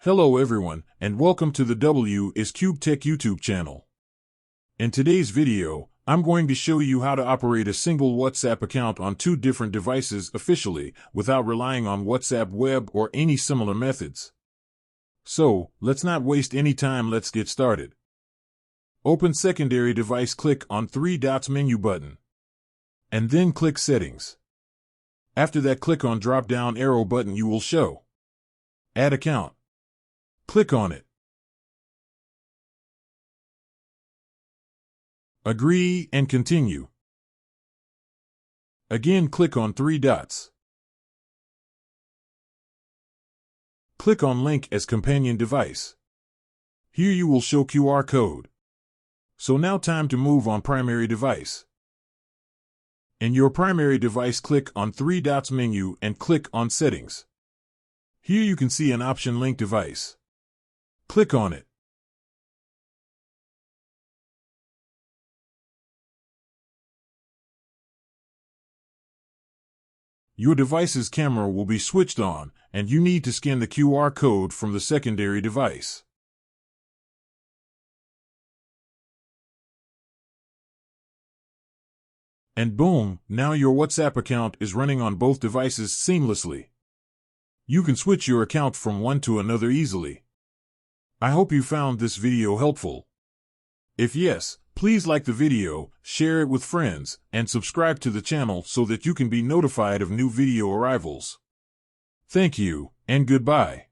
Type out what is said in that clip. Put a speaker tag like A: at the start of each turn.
A: Hello everyone, and welcome to the WisCubeTech YouTube channel. In today's video, I'm going to show you how to operate a single WhatsApp account on two different devices efficiently without relying on WhatsApp web or any similar methods. So, let's not waste any time, let's get started. Open secondary device, click on three dots menu button. And then click Settings. After that, click on drop-down arrow button you will show. Add account. Click on it. Agree and continue. Again, click on three dots. Click on Link as companion device. Here you will show QR code. So now time to move on primary device. In your primary device, click on three dots menu and click on Settings. Here you can see an option Link device. Click on it. Your device's camera will be switched on, and you need to scan the QR code from the secondary device. And boom, now your WhatsApp account is running on both devices seamlessly. You can switch your account from one to another easily. I hope you found this video helpful. If yes, please like the video, share it with friends, and subscribe to the channel so that you can be notified of new video arrivals. Thank you, and goodbye.